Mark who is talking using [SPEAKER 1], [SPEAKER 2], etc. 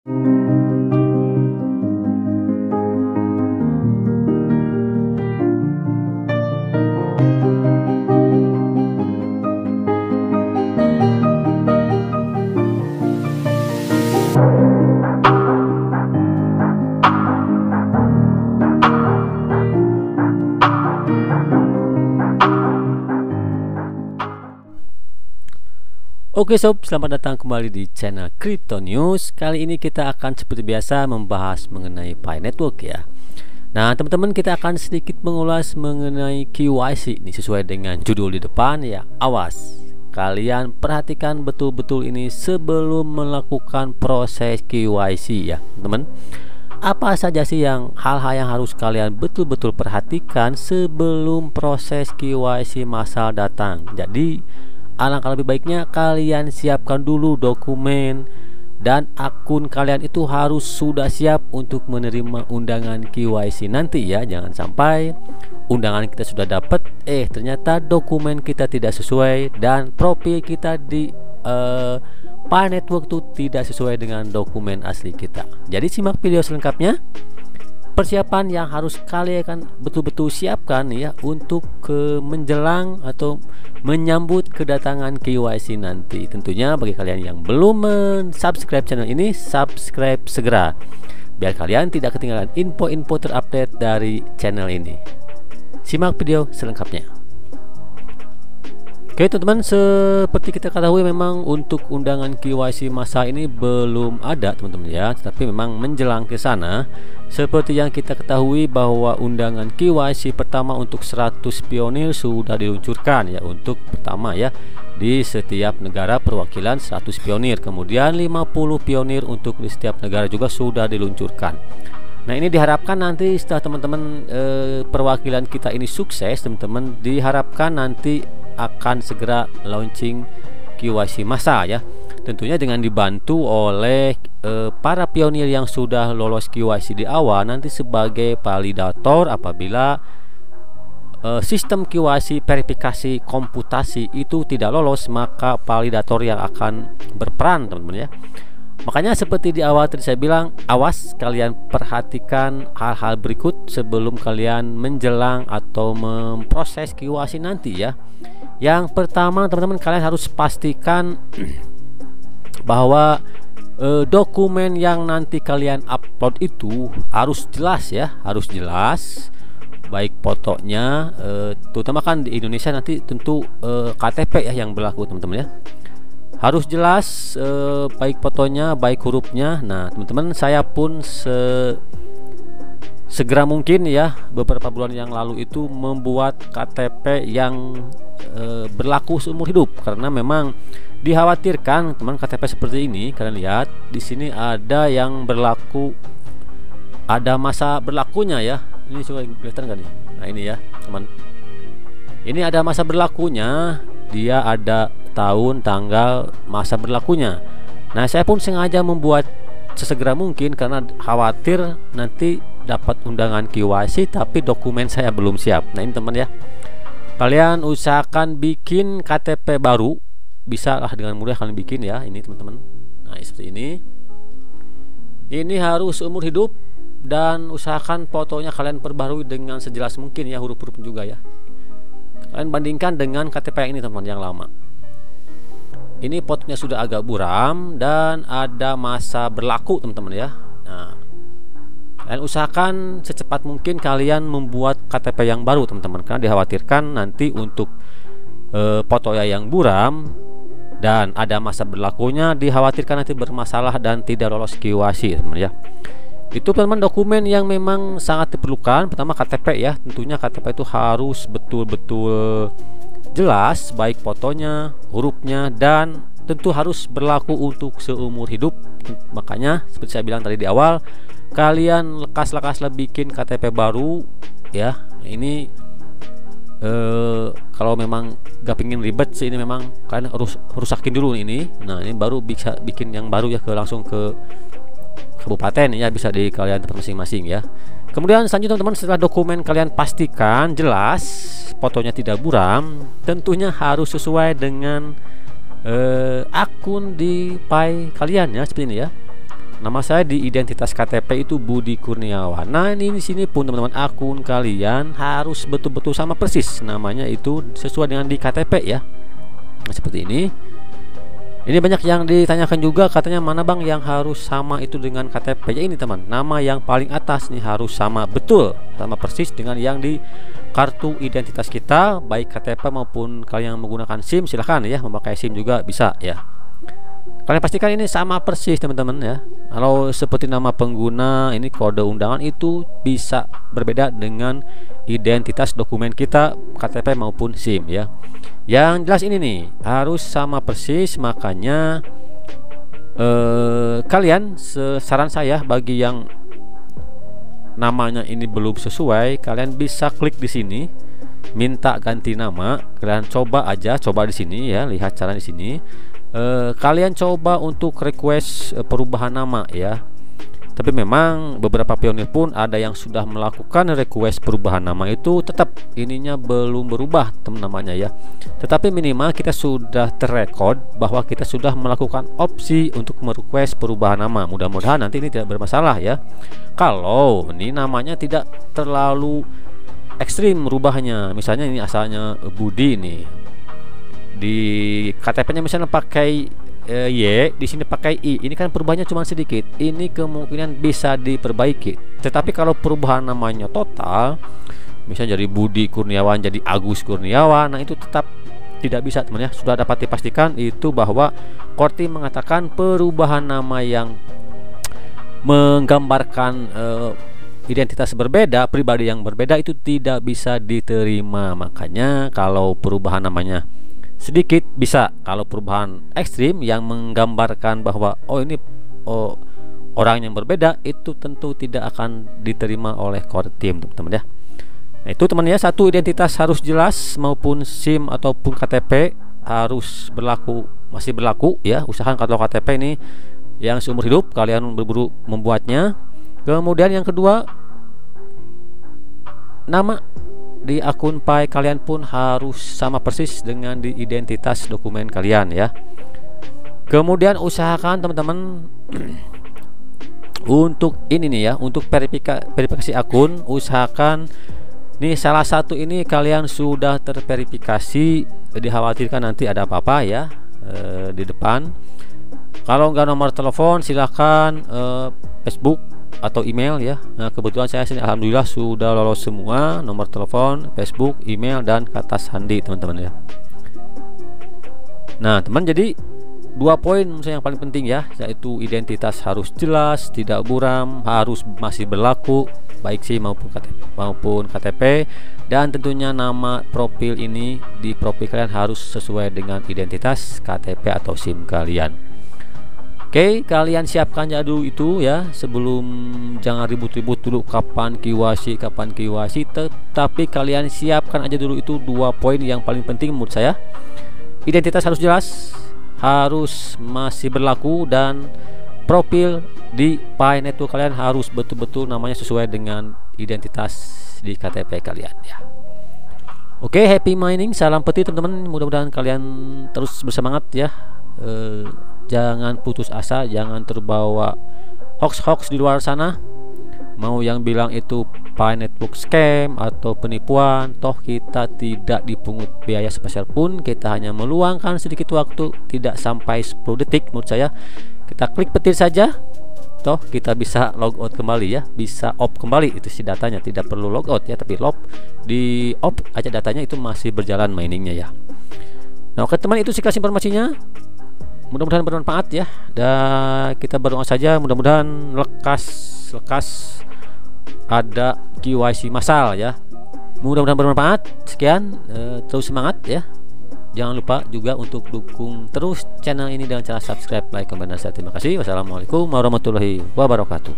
[SPEAKER 1] Oke sob, selamat datang kembali di channel Crypto News. Kali ini kita akan seperti biasa membahas mengenai Pi Network ya. Nah teman-teman, kita akan sedikit mengulas mengenai KYC ini sesuai dengan judul di depan ya. Awas, kalian perhatikan betul-betul ini sebelum melakukan proses KYC ya teman. Apa saja sih hal-hal yang harus kalian betul-betul perhatikan sebelum proses KYC massal datang. Jadi alangkah lebih baiknya kalian siapkan dulu dokumen dan akun kalian itu harus sudah siap untuk menerima undangan KYC nanti ya. Jangan sampai undangan kita sudah dapat, ternyata dokumen kita tidak sesuai dan profil kita di Pi Network itu tidak sesuai dengan dokumen asli kita. Jadi simak video selengkapnya. Persiapan yang harus kalian betul-betul siapkan ya untuk menjelang atau menyambut kedatangan KYC nanti. Tentunya bagi kalian yang belum subscribe channel ini, subscribe segera biar kalian tidak ketinggalan info-info terupdate dari channel ini. Simak video selengkapnya. Oke teman-teman, seperti kita ketahui memang untuk undangan KYC masa ini belum ada teman-teman ya, tetapi memang menjelang ke sana. Seperti yang kita ketahui bahwa undangan KYC pertama untuk 100 pionir sudah diluncurkan ya, untuk pertama ya di setiap negara perwakilan 100 pionir, kemudian 50 pionir untuk di setiap negara juga sudah diluncurkan. Nah ini diharapkan nanti setelah teman-teman perwakilan kita ini sukses, teman-teman diharapkan nanti akan segera launching KYC massa ya. Tentunya dengan dibantu oleh para pionir yang sudah lolos KYC di awal nanti sebagai validator. Apabila sistem KYC verifikasi komputasi itu tidak lolos, maka validator yang akan berperan teman-teman ya. Makanya seperti di awal tadi saya bilang, awas kalian perhatikan hal-hal berikut sebelum kalian menjelang atau memproses KYC nanti ya. Yang pertama teman-teman, kalian harus pastikan bahwa dokumen yang nanti kalian upload itu harus jelas ya, harus jelas. Baik fotonya, terutama kan di Indonesia nanti tentu KTP ya yang berlaku teman-teman ya. Harus jelas, baik fotonya, baik hurufnya. Nah teman-teman, saya pun segera mungkin ya beberapa bulan yang lalu itu membuat KTP yang berlaku seumur hidup, karena memang dikhawatirkan teman KTP seperti ini. Kalian lihat di sini ada yang berlaku, ada masa berlakunya ya. Ini coba kelihatan nggak nih? Nah ini ya teman, ini ada masa berlakunya, dia ada tahun, tanggal, masa berlakunya. Nah saya pun sengaja membuat sesegera mungkin karena khawatir nanti dapat undangan KYC tapi dokumen saya belum siap. Nah ini teman ya, kalian usahakan bikin KTP baru, bisa lah dengan mudah kalian bikin ya ini teman-teman. Nah seperti ini harus umur hidup dan usahakan fotonya kalian perbarui dengan sejelas mungkin ya, huruf-huruf juga ya. Kalian bandingkan dengan KTP yang ini teman-teman, yang lama. Ini fotonya sudah agak buram dan ada masa berlaku teman-teman ya. Nah kalian usahakan secepat mungkin kalian membuat KTP yang baru teman-teman, karena dikhawatirkan nanti untuk fotonya yang buram dan ada masa berlakunya, dikhawatirkan nanti bermasalah dan tidak lolos KYC teman ya. Itu teman-teman dokumen yang memang sangat diperlukan. Pertama KTP ya, tentunya KTP itu harus betul-betul jelas, baik fotonya, hurufnya, dan tentu harus berlaku untuk seumur hidup. Makanya seperti saya bilang tadi di awal, kalian lekas-lekaslah bikin KTP baru ya. Ini kalau memang gak pingin ribet sih, ini memang kalian harus rusakin dulu ini. Nah ini baru bisa bikin yang baru ya, langsung ke kabupaten ya, bisa di kalian tempat masing-masing ya. Kemudian selanjutnya teman-teman, setelah dokumen kalian pastikan jelas, fotonya tidak buram, tentunya harus sesuai dengan akun di Pi kalian ya, seperti ini ya. nama saya di identitas KTP itu Budi Kurniawan. Nah, ini di sini pun teman-teman, akun kalian harus betul-betul sama persis namanya itu sesuai dengan di KTP ya. Nah, seperti ini. Ini banyak yang ditanyakan juga, katanya mana bang yang harus sama itu dengan KTP. Ya ini teman, nama yang paling atas nih harus sama betul, sama persis dengan yang di kartu identitas kita, baik KTP maupun kalian yang menggunakan SIM silahkan ya, memakai SIM juga bisa ya. Kalian pastikan ini sama persis teman-teman ya. Kalau seperti nama pengguna, ini kode undangan itu bisa berbeda dengan identitas dokumen kita, KTP maupun SIM ya. Yang jelas ini nih harus sama persis, makanya kalian, saran saya bagi yang namanya ini belum sesuai, kalian bisa klik di sini minta ganti nama. Kalian coba aja, coba di sini ya, lihat cara di sini. Kalian coba untuk request perubahan nama ya. Tapi memang beberapa pionir pun ada yang sudah melakukan request perubahan nama itu tetap ininya belum berubah namanya ya. Tetapi minimal kita sudah terrekod bahwa kita sudah melakukan opsi untuk merequest perubahan nama. Mudah-mudahan nanti ini tidak bermasalah ya. Kalau ini namanya tidak terlalu ekstrim merubahnya, misalnya ini asalnya Budi nih, di KTP-nya misalnya pakai Y, di sini pakai I, ini kan perubahannya cuma sedikit, ini kemungkinan bisa diperbaiki. Tetapi kalau perubahan namanya total, misalnya dari Budi Kurniawan jadi Agus Kurniawan, nah itu tetap tidak bisa teman ya. Sudah dapat dipastikan itu bahwa Korti mengatakan perubahan nama yang menggambarkan identitas berbeda, pribadi yang berbeda itu tidak bisa diterima. Makanya kalau perubahan namanya sedikit bisa, kalau perubahan ekstrim yang menggambarkan bahwa ini orang yang berbeda, itu tentu tidak akan diterima oleh Kortim teman-teman ya. Nah itu teman ya, satu, identitas harus jelas maupun SIM ataupun KTP harus berlaku, masih berlaku ya. Usahakan kalau KTP ini yang seumur hidup kalian berburu membuatnya. Kemudian yang kedua, nama di akun Pi kalian pun harus sama persis dengan di identitas dokumen kalian ya. Kemudian usahakan teman-teman untuk ini nih ya, untuk verifikasi akun, usahakan nih salah satu ini kalian sudah terverifikasi, dikhawatirkan nanti ada apa-apa ya di depan. Kalau nggak nomor telepon silahkan Facebook atau email ya. Nah kebetulan saya sini alhamdulillah sudah lolos semua, nomor telepon, Facebook, email, dan kata sandi teman-teman ya. Nah teman, jadi 2 poin yang paling penting ya, yaitu identitas harus jelas, tidak buram, harus masih berlaku baik SIM maupun KTP, dan tentunya nama profil ini di profil kalian harus sesuai dengan identitas KTP atau SIM kalian. Oke, kalian siapkan dulu itu ya, sebelum jangan ribut-ribut dulu kapan KYC, tetapi kalian siapkan aja dulu itu 2 poin yang paling penting menurut saya. Identitas harus jelas, harus masih berlaku, dan profil di Pi Network kalian harus betul-betul namanya sesuai dengan identitas di KTP kalian ya. Oke, happy mining, salam peti teman-teman, mudah-mudahan kalian terus bersemangat ya. Jangan putus asa, jangan terbawa hoax-hoax di luar sana. Mau yang bilang itu Pi Network scam atau penipuan, toh kita tidak dipungut biaya spesial pun, kita hanya meluangkan sedikit waktu, tidak sampai 10 detik menurut saya. Kita klik petir saja, toh kita bisa logout kembali ya, bisa off kembali itu si datanya, tidak perlu logout ya, tapi di off aja datanya, itu masih berjalan miningnya ya. Nah oke teman, itu sekilas informasinya. Mudah-mudahan bermanfaat ya, dan kita berdoa saja mudah-mudahan lekas ada KYC massal ya. Mudah-mudahan bermanfaat. Sekian, terus semangat ya. Jangan lupa juga untuk dukung terus channel ini dengan cara subscribe, like, komen, dan share. Terima kasih. Wassalamualaikum warahmatullahi wabarakatuh.